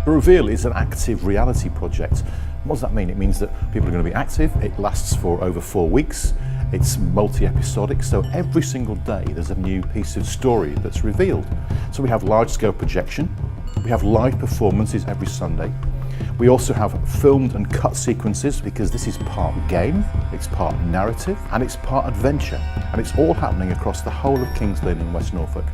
The reveal is an active reality project. What does that mean? It means that people are going to be active. It lasts for over 4 weeks. It's multi-episodic, so every single day there's a new piece of story that's revealed. So we have large-scale projection, we have live performances every Sunday. We also have filmed and cut sequences because this is part game, it's part narrative, and it's part adventure. And it's all happening across the whole of Kings Lynn in West Norfolk.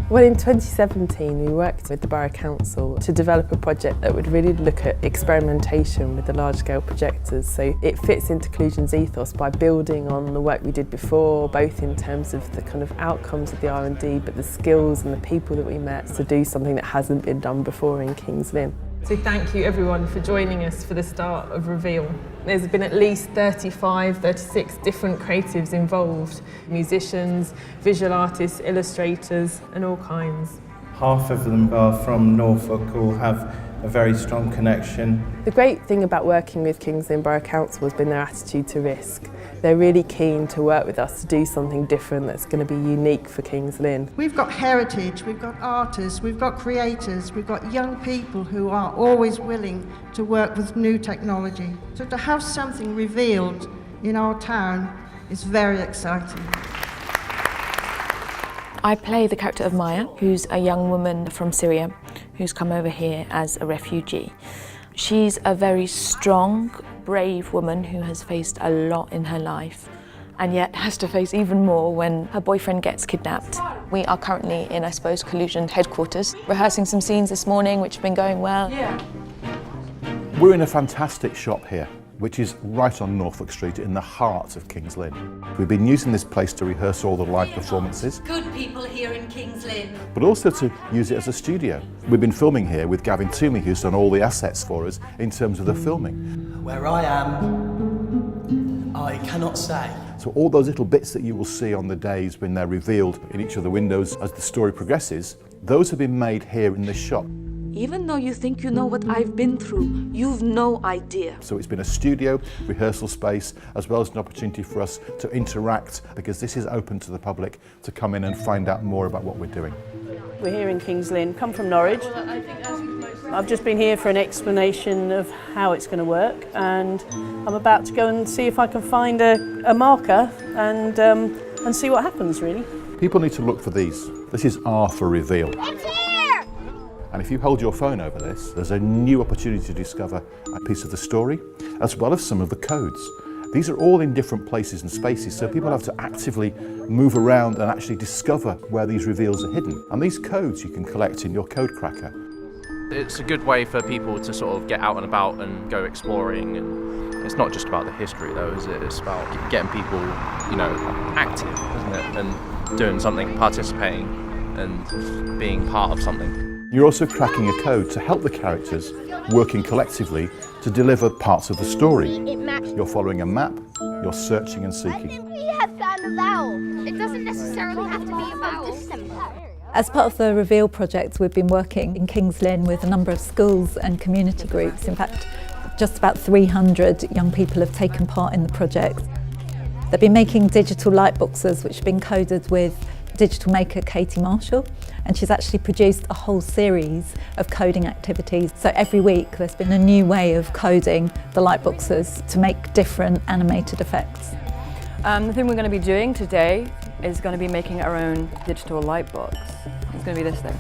Well, in 2017 we worked with the Borough Council to develop a project that would really look at experimentation with the large-scale projectors. So it fits into Collusion's ethos by building on the work we did before, both in terms of the kind of outcomes of the R&D, but the skills and the people that we met to do something that hasn't been done before in Kings Lynn. So thank you everyone for joining us for the start of Reveal. There's been at least 36 different creatives involved. Musicians, visual artists, illustrators and all kinds. Half of them are from Norfolk or have a very strong connection. The great thing about working with Kings Lynn Borough Council has been their attitude to risk. They're really keen to work with us to do something different that's going to be unique for Kings Lynn. We've got heritage, we've got artists, we've got creators, we've got young people who are always willing to work with new technology. So to have something revealed in our town is very exciting. I play the character of Maya, who's a young woman from Syria who's come over here as a refugee. She's a very strong, brave woman who has faced a lot in her life and yet has to face even more when her boyfriend gets kidnapped. We are currently in, I suppose, Collusion headquarters, rehearsing some scenes this morning which have been going well. Yeah. We're in a fantastic shop here, which is right on Norfolk Street in the heart of Kings Lynn. We've been using this place to rehearse all the live performances. Good people here in Kings Lynn. But also to use it as a studio. We've been filming here with Gavin Toomey, who's done all the assets for us in terms of the filming. Where I am, I cannot say. So all those little bits that you will see on the days when they're revealed in each of the windows as the story progresses, those have been made here in this shop. Even though you think you know what I've been through, you've no idea. So it's been a studio, rehearsal space, as well as an opportunity for us to interact, because this is open to the public to come in and find out more about what we're doing. We're here in Kings Lynn, come from Norwich. I've just been here for an explanation of how it's going to work, and I'm about to go and see if I can find a marker and see what happens, really. People need to look for these. This is R for reveal. And if you hold your phone over this, there's a new opportunity to discover a piece of the story, as well as some of the codes. These are all in different places and spaces, so people have to actively move around and actually discover where these reveals are hidden. And these codes you can collect in your code cracker. It's a good way for people to sort of get out and about and go exploring. And it's not just about the history though, is it? It's about getting people, you know, active, isn't it? And doing something, participating and being part of something. You're also cracking a code to help the characters working collectively to deliver parts of the story. You're following a map, you're searching and seeking. He has found a vowel. It doesn't necessarily have to be a vowel. As part of the Reveal project, we've been working in Kings Lynn with a number of schools and community groups. In fact, just about 300 young people have taken part in the project. They've been making digital light boxes which have been coded with digital maker Katie Marshall, and she's actually produced a whole series of coding activities. So every week there's been a new way of coding the light boxes to make different animated effects. The thing we're going to be doing today is going to be making our own digital light box. It's going to be this thing.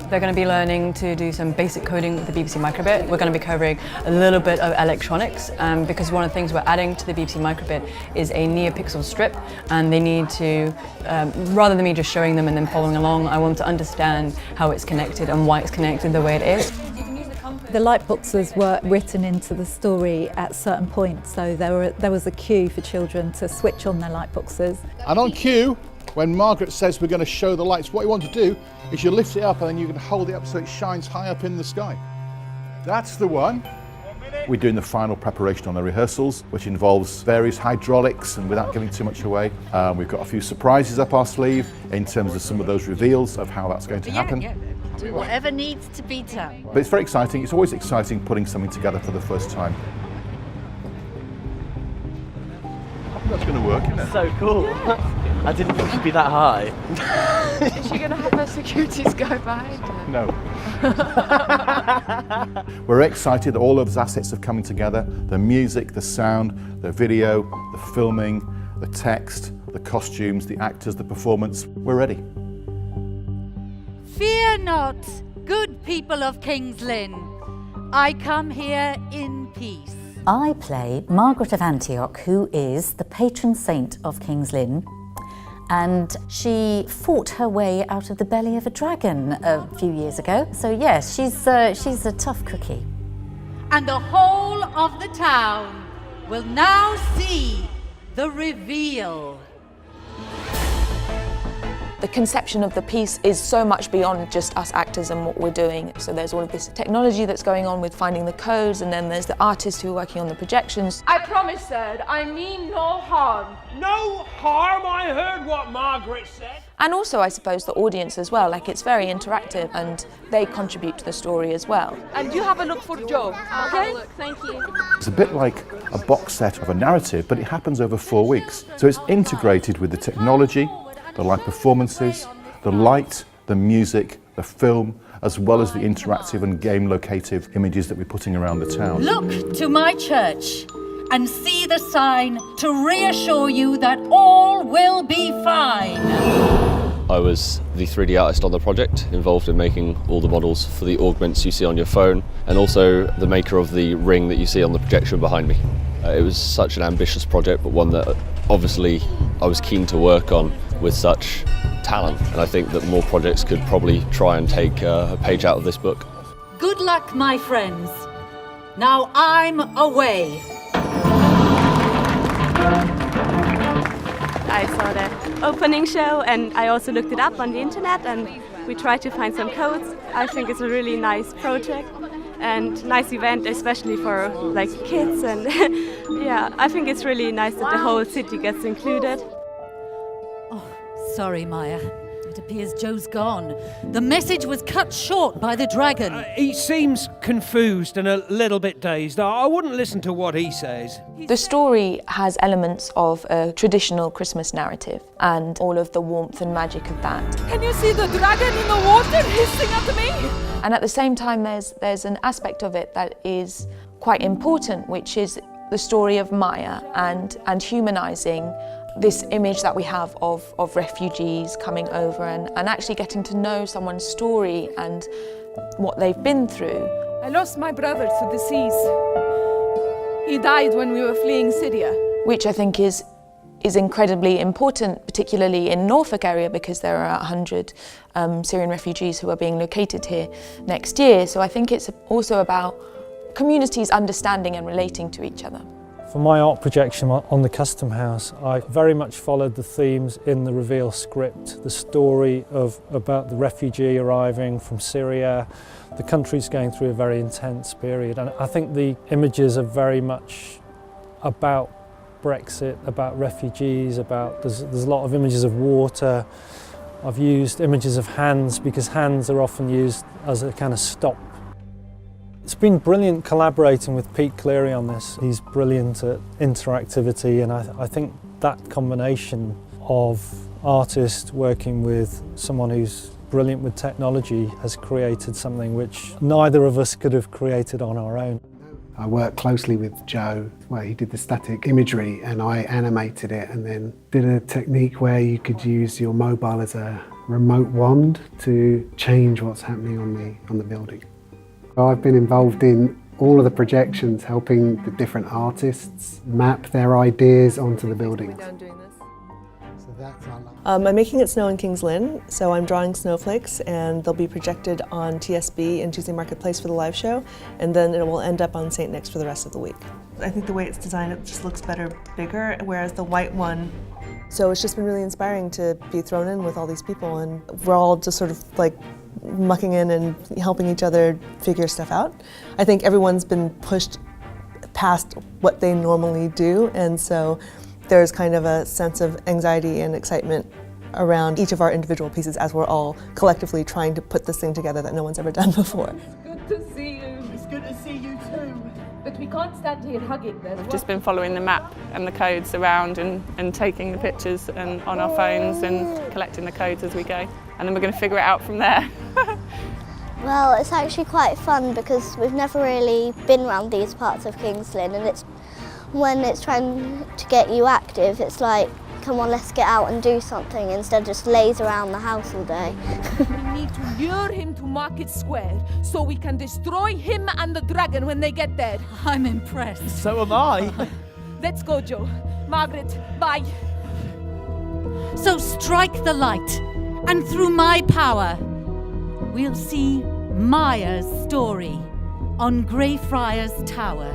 They're going to be learning to do some basic coding with the BBC microbit. We're going to be covering a little bit of electronics because one of the things we're adding to the BBC microbit is a neopixel strip, and they need to, rather than me just showing them and then following along, I want to understand how it's connected and why it's connected the way it is. The light boxes were written into the story at certain points, so there was a cue for children to switch on their light boxes. And on cue, when Margaret says we're going to show the lights, what you want to do is you lift it up and then you can hold it up so it shines high up in the sky. That's the one. We're doing the final preparation on the rehearsals, which involves various hydraulics, and without giving too much away, we've got a few surprises up our sleeve in terms of some of those reveals of how that's going to happen. Do whatever needs to be done. But it's very exciting. It's always exciting putting something together for the first time. I think that's going to work, isn't it? So cool. I didn't think she'd be that high. Is she going to have her securities go behind her? No. We're excited that all of those assets are coming together. The music, the sound, the video, the filming, the text, the costumes, the actors, the performance. We're ready. Fear not, good people of King's Lynn. I come here in peace. I play Margaret of Antioch, who is the patron saint of King's Lynn. And she fought her way out of the belly of a dragon a few years ago. So yes, she's a tough cookie. And the whole of the town will now see the reveal. The conception of the piece is so much beyond just us actors and what we're doing. So there's all of this technology that's going on with finding the codes, and then there's the artists who are working on the projections. I promise, sir, I mean no harm. No harm? I heard what Margaret said. And also, I suppose, the audience as well. Like, it's very interactive and they contribute to the story as well. And you have a look for Joe, okay? Look, thank you. It's a bit like a box set of a narrative, but it happens over 4 weeks. So it's integrated with the technology, the live performances, the light, the music, the film, as well as the interactive and game-located images that we're putting around the town. Look to my church and see the sign to reassure you that all will be fine. I was the 3D artist on the project, involved in making all the models for the augments you see on your phone, and also the maker of the ring that you see on the projection behind me. It was such an ambitious project, but one that obviously I was keen to work on with such talent, and I think that more projects could probably try and take a page out of this book. Good luck, my friends. Now I'm away. I saw the opening show and I also looked it up on the internet, and we tried to find some codes. I think it's a really nice project and nice event, especially for like kids, and yeah, I think it's really nice that the whole city gets included. Oh, sorry, Maya. It appears Joe's gone. The message was cut short by the dragon. He seems confused and a little bit dazed. I wouldn't listen to what he says. The story has elements of a traditional Christmas narrative and all of the warmth and magic of that. Can you see the dragon in the water hissing at me? And at the same time, there's an aspect of it that is quite important, which is the story of Maya and humanising this image that we have of refugees coming over and actually getting to know someone's story and what they've been through. I lost my brother to the seas. He died when we were fleeing Syria. Which I think is incredibly important, particularly in Norfolk area, because there are 100 Syrian refugees who are being located here next year. So I think it's also about communities understanding and relating to each other. For my art projection on the Custom House, I very much followed the themes in the reveal script. The story about the refugee arriving from Syria. The country's going through a very intense period, and I think the images are very much about Brexit, about refugees, there's a lot of images of water. I've used images of hands because hands are often used as a kind of stop. It's been brilliant collaborating with Pete Cleary on this. He's brilliant at interactivity, and I think that combination of artists working with someone who's brilliant with technology has created something which neither of us could have created on our own. I worked closely with Joe where he did the static imagery and I animated it, and then did a technique where you could use your mobile as a remote wand to change what's happening on the building. I've been involved in all of the projections, helping the different artists map their ideas onto the buildings. I'm making it snow in King's Lynn, so I'm drawing snowflakes, and they'll be projected on TSB and Tuesday Marketplace for the live show, and then it will end up on St. Nick's for the rest of the week. I think the way it's designed, it just looks better, bigger, whereas the white one, so it's just been really inspiring to be thrown in with all these people, and we're all just sort of like mucking in and helping each other figure stuff out. I think everyone's been pushed past what they normally do, and so there's kind of a sense of anxiety and excitement around each of our individual pieces as we're all collectively trying to put this thing together that no one's ever done before. Good to see you. It's good to see you too. But we can't stand here hugging them. We've just been following the map and the codes around and taking the pictures and on our phones and collecting the codes as we go. And then we're going to figure it out from there. Well, it's actually quite fun because we've never really been around these parts of Kings Lynn, and when it's trying to get you active, it's like, come on, let's get out and do something instead of just laze around the house all day. We need to lure him to Market Square so we can destroy him and the dragon when they get there. I'm impressed. So am I. Let's go, Joe. Margaret, bye. So strike the light, and through my power, we'll see Maya's story on Greyfriars Tower.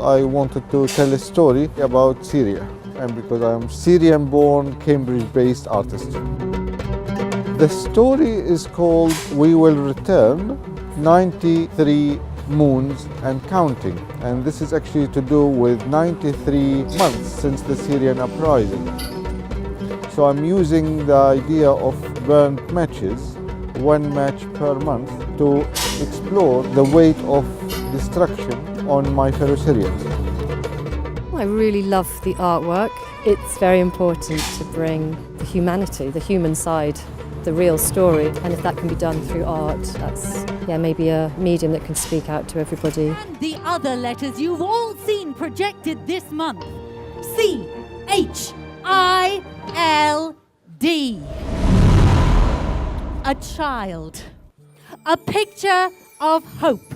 I wanted to tell a story about Syria, and because I'm Syrian-born, Cambridge-based artist. The story is called We Will Return, 93 Moons and Counting, and this is actually to do with 93 months since the Syrian uprising. So I'm using the idea of burnt matches, 1 match per month, to explore the weight of destruction on my fellow Syrians. I really love the artwork. It's very important to bring the humanity, the human side, the real story, and if that can be done through art, that's maybe a medium that can speak out to everybody. And the other letters you've all seen projected this month. C-H-I-L-D. A child. A picture of hope.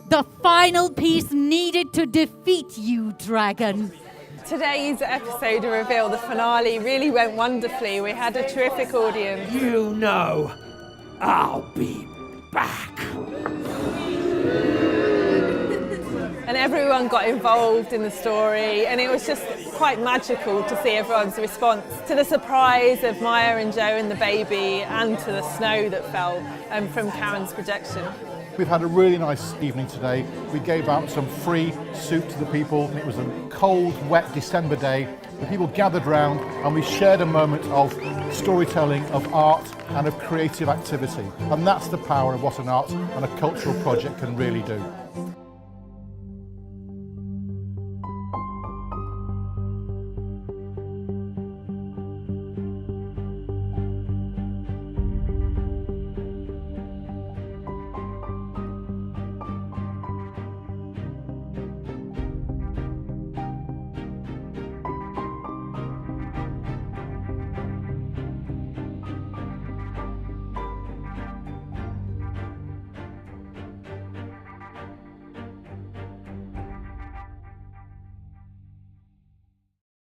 The final piece needed to defeat you, dragon. Today's episode of Reveal, the finale, really went wonderfully. We had a terrific audience. You know, I'll be back. And everyone got involved in the story, and it was just quite magical to see everyone's response to the surprise of Maya and Joe and the baby, and to the snow that fell from Karen's projection. We've had a really nice evening today. We gave out some free soup to the people. It was a cold, wet December day. The people gathered round and we shared a moment of storytelling, of art and of creative activity. And that's the power of what an art and a cultural project can really do.